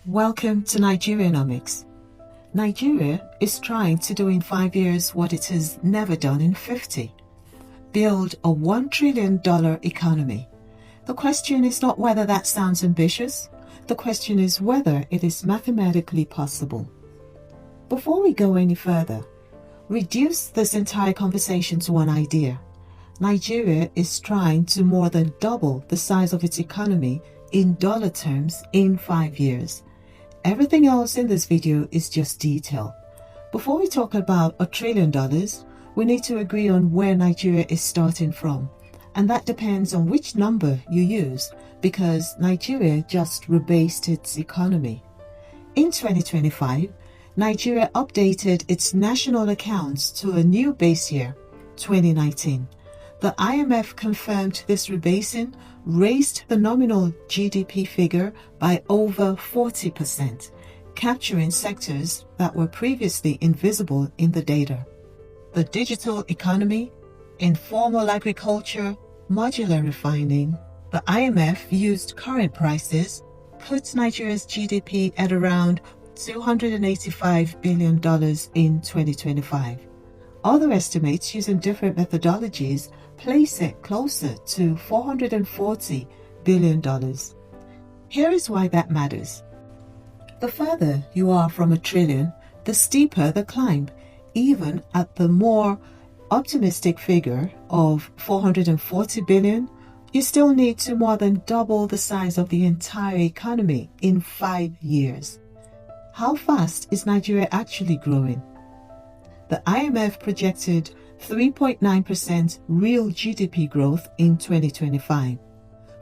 Welcome to Nigerianomics. Nigeria is trying to do in 5 years what it has never done in 50. Build a $1 trillion economy. The question is not whether that sounds ambitious. The question is whether it is mathematically possible. Before we go any further, reduce this entire conversation to one idea. Nigeria is trying to more than double the size of its economy in dollar terms in 5 years. Everything else in this video is just detail. Before we talk about $1 trillion, we need to agree on where Nigeria is starting from. And that depends on which number you use, because Nigeria just rebased its economy. In 2025, Nigeria updated its national accounts to a new base year, 2019. The IMF confirmed this rebasing raised the nominal GDP figure by over 40%, capturing sectors that were previously invisible in the data. The digital economy, informal agriculture, modular refining. The IMF used current prices, put Nigeria's GDP at around $285 billion in 2025. Other estimates using different methodologies place it closer to $440 billion. Here is why that matters. The further you are from $1 trillion, the steeper the climb. Even at the more optimistic figure of $440 billion, you still need to more than double the size of the entire economy in 5 years. How fast is Nigeria actually growing? The IMF projected 3.9% real GDP growth in 2025.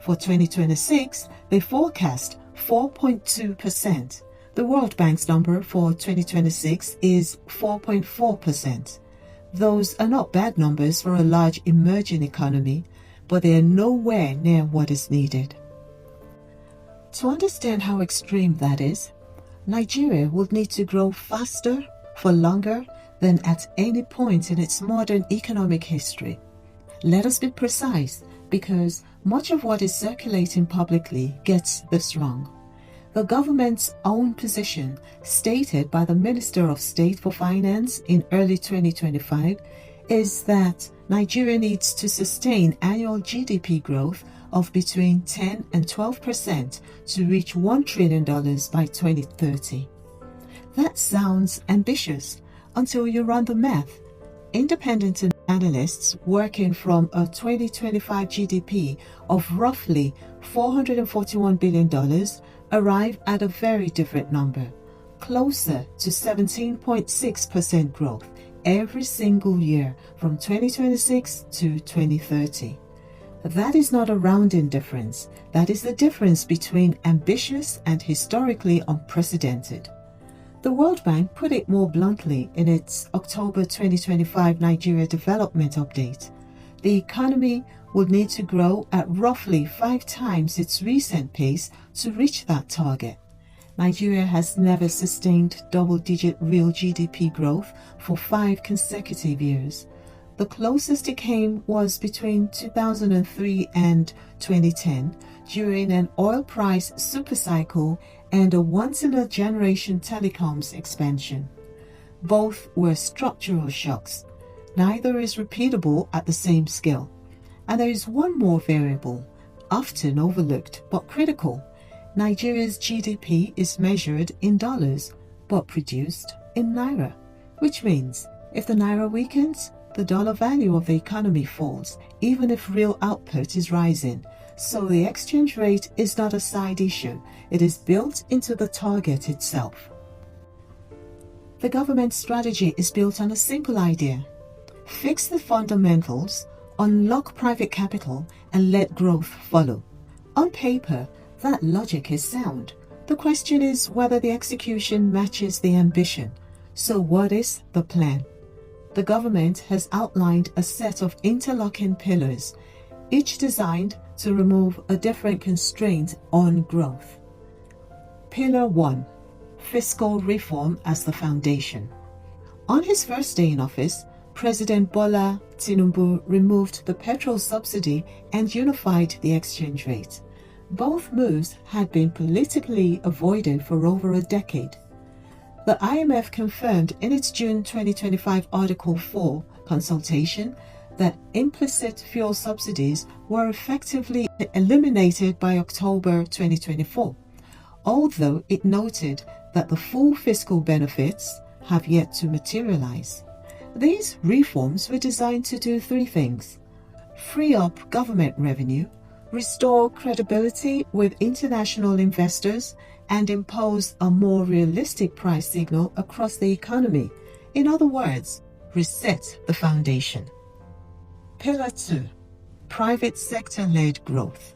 For 2026, they forecast 4.2%. The World Bank's number for 2026 is 4.4%. Those are not bad numbers for a large emerging economy, but they are nowhere near what is needed. To understand how extreme that is, Nigeria would need to grow faster for longer than at any point in its modern economic history. Let us be precise, because much of what is circulating publicly gets this wrong. The government's own position, stated by the Minister of State for Finance in early 2025, is that Nigeria needs to sustain annual GDP growth of between 10 and 12% to reach $1 trillion by 2030. That sounds ambitious until you run the math. Independent analysts working from a 2025 GDP of roughly $441 billion arrive at a very different number, closer to 17.6% growth every single year from 2026 to 2030. That is not a rounding difference. That is the difference between ambitious and historically unprecedented. The World Bank put it more bluntly in its October 2025 Nigeria Development Update. The economy would need to grow at roughly 5 times its recent pace to reach that target. Nigeria has never sustained double-digit real GDP growth for 5 consecutive years. The closest it came was between 2003 and 2010 during an oil price supercycle and a once-in-a-generation telecoms expansion. Both were structural shocks. Neither is repeatable at the same scale. And there is one more variable, often overlooked but critical. Nigeria's GDP is measured in dollars but produced in naira, which means if the naira weakens, the dollar value of the economy falls, even if real output is rising. So the exchange rate is not a side issue, it is built into the target itself. The government's strategy is built on a simple idea. Fix the fundamentals, unlock private capital, and let growth follow. On paper, that logic is sound. The question is whether the execution matches the ambition. So what is the plan? The government has outlined a set of interlocking pillars, each designed to remove a different constraint on growth. Pillar 1. Fiscal reform as the foundation. On his first day in office, President Bola Tinubu removed the petrol subsidy and unified the exchange rate. Both moves had been politically avoided for over a decade. The IMF confirmed in its June 2025 Article 4 consultation that implicit fuel subsidies were effectively eliminated by October 2024, although it noted that the full fiscal benefits have yet to materialize. These reforms were designed to do three things: free up government revenue, restore credibility with international investors, and impose a more realistic price signal across the economy. In other words, reset the foundation. Pillar 2. Private sector-led growth.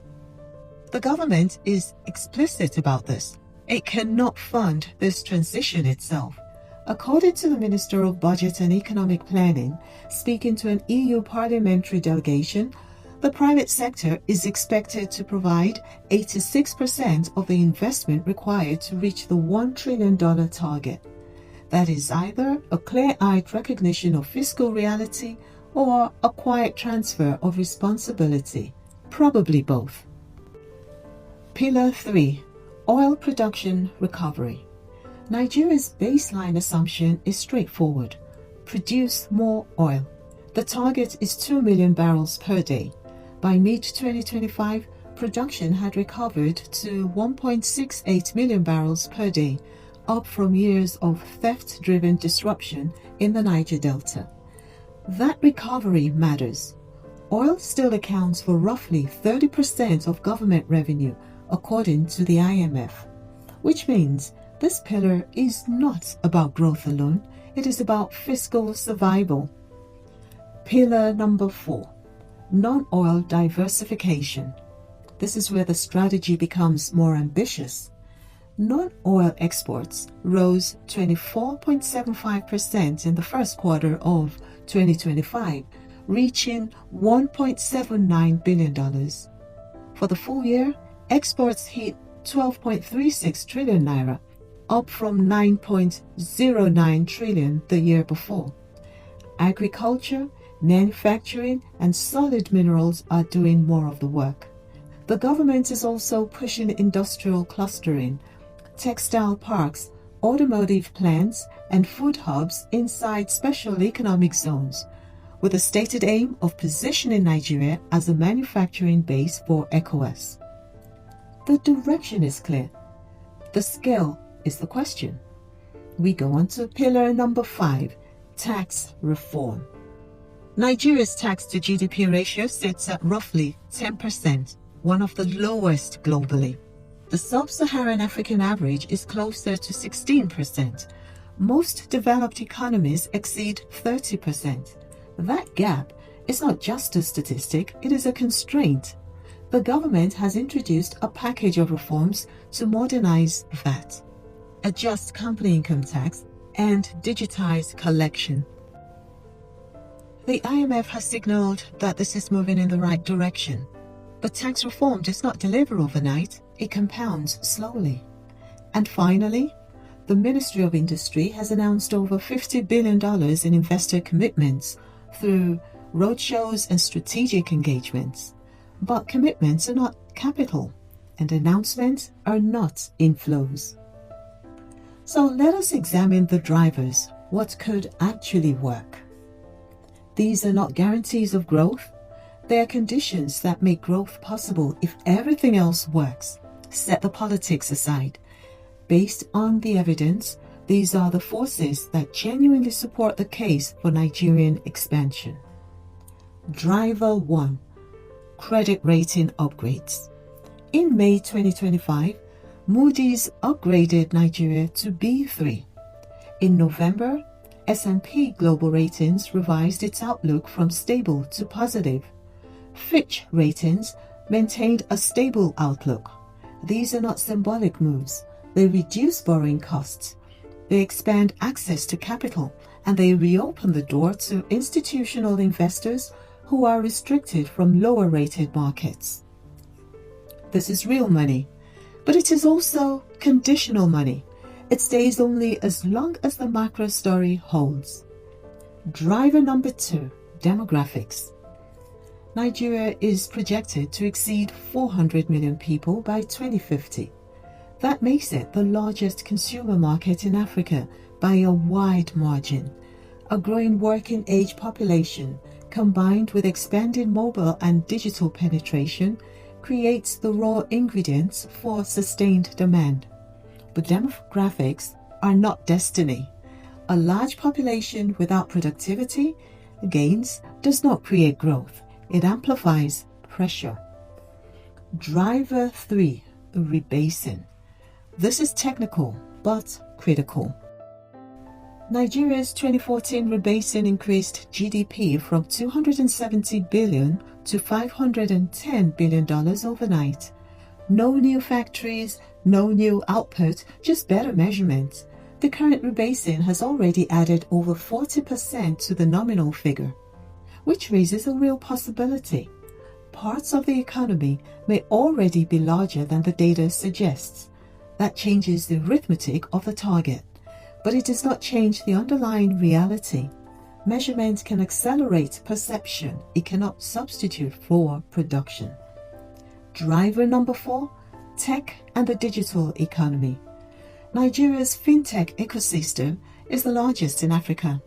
The government is explicit about this. It cannot fund this transition itself. According to the Minister of Budget and Economic Planning, speaking to an EU parliamentary delegation, the private sector is expected to provide 86% of the investment required to reach the $1 trillion target. That is either a clear-eyed recognition of fiscal reality or a quiet transfer of responsibility, probably both. Pillar 3. Oil production recovery. Nigeria's baseline assumption is straightforward: produce more oil. The target is 2 million barrels per day. By mid-2025, production had recovered to 1.68 million barrels per day, up from years of theft-driven disruption in the Niger Delta. That recovery matters. Oil still accounts for roughly 30% of government revenue, according to the IMF, which means this pillar is not about growth alone, it is about fiscal survival. Pillar number 4. Non-oil diversification. This is where the strategy becomes more ambitious. Non-oil exports rose 24.75% in the first quarter of 2025, reaching $1.79 billion. For the full year, exports hit 12.36 trillion naira, up from 9.09 trillion the year before. Agriculture, manufacturing, and solid minerals are doing more of the work. The government is also pushing industrial clustering, textile parks, automotive plants, and food hubs inside special economic zones, with a stated aim of positioning Nigeria as a manufacturing base for ECOWAS. The direction is clear. The scale is the question. We go on to pillar number 5, tax reform. Nigeria's tax to GDP ratio sits at roughly 10%, one of the lowest globally. The sub-Saharan African average is closer to 16%. Most developed economies exceed 30%. That gap is not just a statistic, it is a constraint. The government has introduced a package of reforms to modernize VAT, adjust company income tax, and digitize collection. The IMF has signaled that this is moving in the right direction. But tax reform does not deliver overnight, it compounds slowly. And finally, the Ministry of Industry has announced over $50 billion in investor commitments through roadshows and strategic engagements. But commitments are not capital, and announcements are not inflows. So let us examine the drivers, what could actually work. These are not guarantees of growth. They are conditions that make growth possible if everything else works. Set the politics aside. Based on the evidence, these are the forces that genuinely support the case for Nigerian expansion. Driver 1. Credit rating upgrades. In May 2025, Moody's upgraded Nigeria to B3. In November, S&P Global Ratings revised its outlook from stable to positive. Fitch Ratings maintained a stable outlook. These are not symbolic moves. They reduce borrowing costs. They expand access to capital, and they reopen the door to institutional investors who are restricted from lower-rated markets. This is real money, but it is also conditional money. It stays only as long as the macro story holds. Driver number 2, demographics. Nigeria is projected to exceed 400 million people by 2050. That makes it the largest consumer market in Africa by a wide margin. A growing working age population, combined with expanding mobile and digital penetration, creates the raw ingredients for sustained demand. But demographics are not destiny. A large population without productivity gains does not create growth. It amplifies pressure. Driver 3, rebasing. This is technical but critical. Nigeria's 2014 rebasing increased GDP from $270 billion to $510 billion overnight. No new factories, no new output, just better measurements. The current rebasing has already added over 40% to the nominal figure, which raises a real possibility. Parts of the economy may already be larger than the data suggests. That changes the arithmetic of the target, but it does not change the underlying reality. Measurement can accelerate perception. It cannot substitute for production. Driver number 4, tech and the digital economy. Nigeria's fintech ecosystem is the largest in Africa.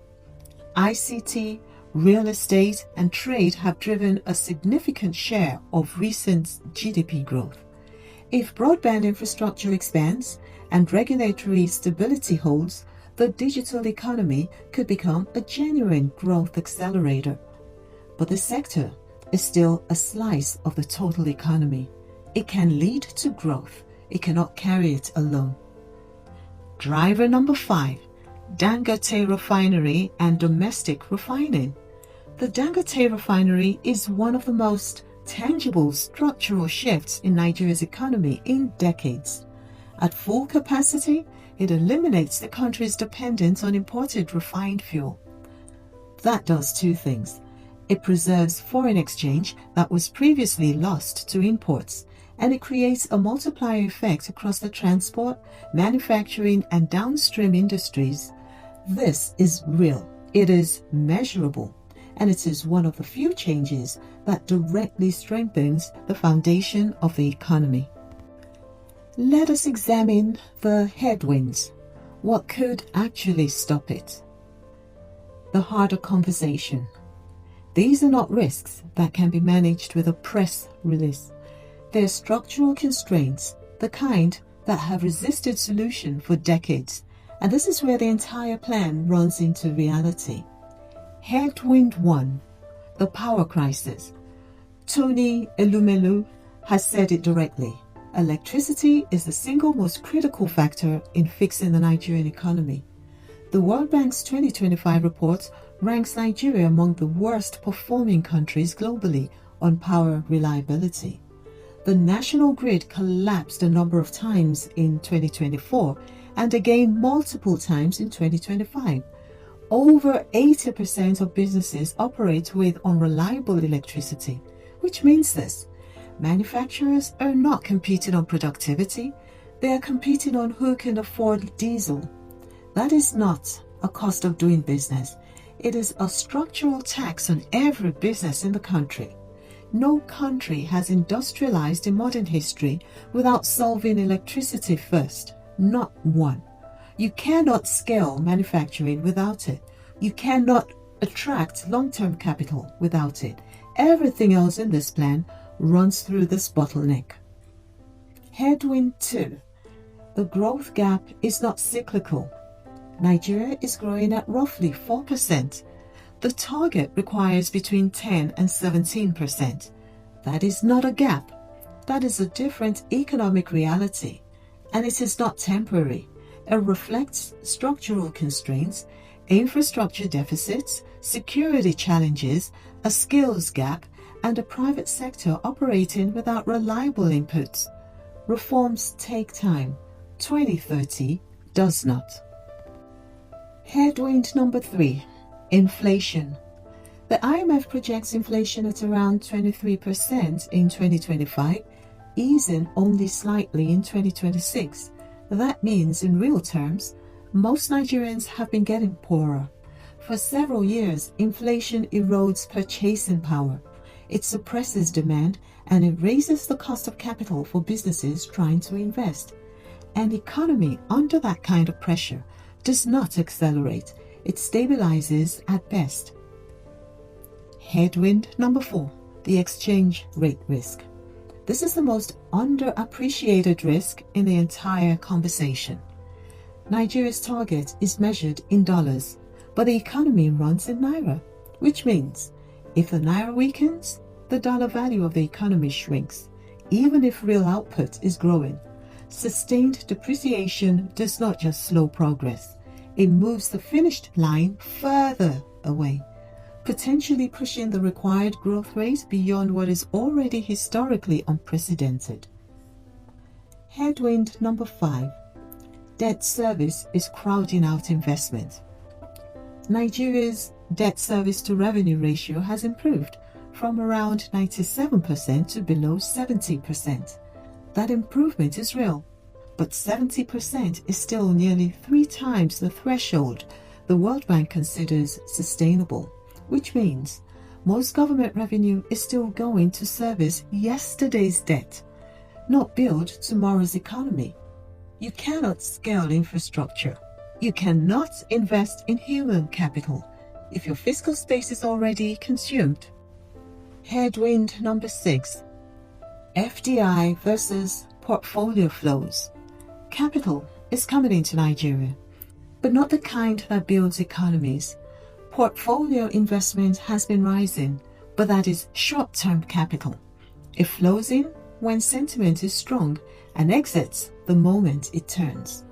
ICT, real estate, and trade have driven a significant share of recent GDP growth. If broadband infrastructure expands and regulatory stability holds, the digital economy could become a genuine growth accelerator. But the sector is still a slice of the total economy. It can lead to growth. It cannot carry it alone. Driver number 5, Dangote Refinery and domestic refining. The Dangote Refinery is one of the most tangible structural shifts in Nigeria's economy in decades. At full capacity, it eliminates the country's dependence on imported refined fuel. That does two things. It preserves foreign exchange that was previously lost to imports, and it creates a multiplier effect across the transport, manufacturing, and downstream industries. This is real. It is measurable. And it is one of the few changes that directly strengthens the foundation of the economy. Let us examine the headwinds. What could actually stop it? The harder conversation. These are not risks that can be managed with a press release. They're structural constraints, the kind that have resisted solution for decades, and this is where the entire plan runs into reality. Headwind 1, the power crisis. Tony Elumelu has said it directly. Electricity is the single most critical factor in fixing the Nigerian economy. The World Bank's 2025 report ranks Nigeria among the worst performing countries globally on power reliability. The national grid collapsed a number of times in 2024 and again multiple times in 2025. Over 80% of businesses operate with unreliable electricity, which means this: manufacturers are not competing on productivity, they are competing on who can afford diesel. That is not a cost of doing business. It is a structural tax on every business in the country. No country has industrialized in modern history without solving electricity first. Not one. You cannot scale manufacturing without it. You cannot attract long-term capital without it. Everything else in this plan runs through this bottleneck. Headwind 2. The growth gap is not cyclical. Nigeria is growing at roughly 4%. The target requires between 10 and 17%. That is not a gap. That is a different economic reality, and it is not temporary. It reflects structural constraints, infrastructure deficits, security challenges, a skills gap, and a private sector operating without reliable inputs. Reforms take time. 2030 does not. Headwind number 3. Inflation. The IMF projects inflation at around 23% in 2025, easing only slightly in 2026. That means, in real terms, most Nigerians have been getting poorer. For several years, inflation erodes purchasing power. It suppresses demand and it raises the cost of capital for businesses trying to invest. An economy under that kind of pressure does not accelerate, it stabilizes at best. Headwind number 4, the exchange rate risk. This is the most underappreciated risk in the entire conversation. Nigeria's target is measured in dollars, but the economy runs in naira, which means if the naira weakens, the dollar value of the economy shrinks, even if real output is growing. Sustained depreciation does not just slow progress, it moves the finished line further away, potentially pushing the required growth rate beyond what is already historically unprecedented. Headwind number 5. Debt service is crowding out investment. Nigeria's debt service to revenue ratio has improved from around 97% to below 70%. That improvement is real, but 70% is still nearly 3 times the threshold the World Bank considers sustainable, which means most government revenue is still going to service yesterday's debt, not build tomorrow's economy. You cannot scale infrastructure. You cannot invest in human capital if your fiscal space is already consumed. Headwind number 6. FDI versus portfolio flows. Capital is coming into Nigeria, but not the kind that builds economies. Portfolio investment has been rising, but that is short-term capital. It flows in when sentiment is strong and exits the moment it turns.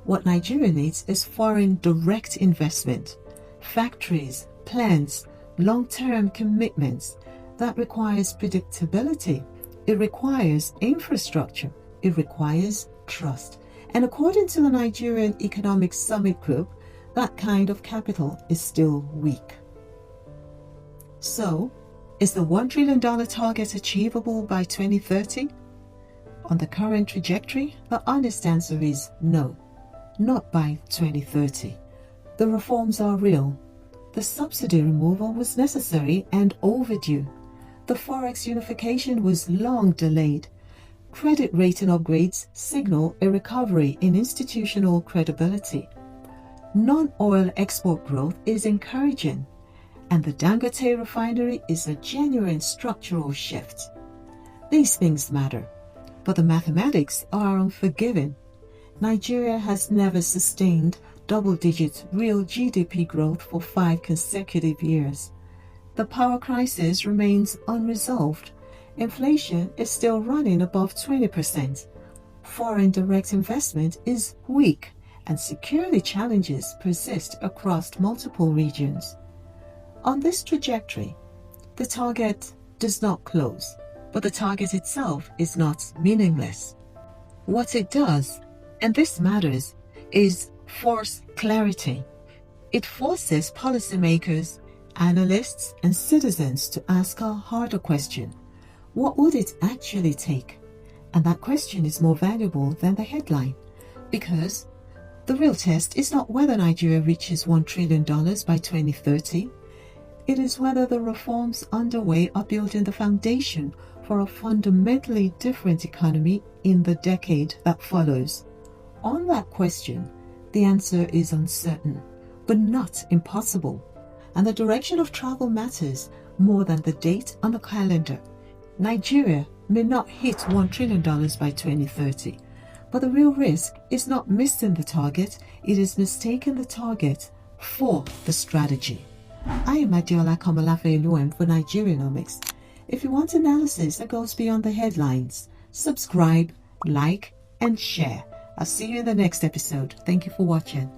What Nigeria needs is foreign direct investment, factories, plants, long-term commitments. That requires predictability. It requires infrastructure. It requires trust. And according to the Nigerian Economic Summit Group, that kind of capital is still weak. So, is the $1 trillion target achievable by 2030? On the current trajectory, the honest answer is no, not by 2030. The reforms are real. The subsidy removal was necessary and overdue. The forex unification was long delayed. Credit rating upgrades signal a recovery in institutional credibility. Non-oil export growth is encouraging, and the Dangote Refinery is a genuine structural shift. These things matter, but the mathematics are unforgiving. Nigeria has never sustained double-digit real GDP growth for 5 consecutive years. The power crisis remains unresolved. Inflation is still running above 20%. Foreign direct investment is weak, and security challenges persist across multiple regions. On this trajectory, the target does not close, but the target itself is not meaningless. What it does, and this matters, is force clarity. It forces policymakers, analysts, and citizens to ask a harder question. What would it actually take? And that question is more valuable than the headline, because the real test is not whether Nigeria reaches $1 trillion by 2030. It is whether the reforms underway are building the foundation for a fundamentally different economy in the decade that follows. On that question, the answer is uncertain, but not impossible. And the direction of travel matters more than the date on the calendar. Nigeria may not hit $1 trillion by 2030, but the real risk is not missing the target, it is mistaking the target for the strategy. I am Adiola Komolafe-Eluem for Nigerianomics. If you want analysis that goes beyond the headlines, subscribe, like, and share. I'll see you in the next episode. Thank you for watching.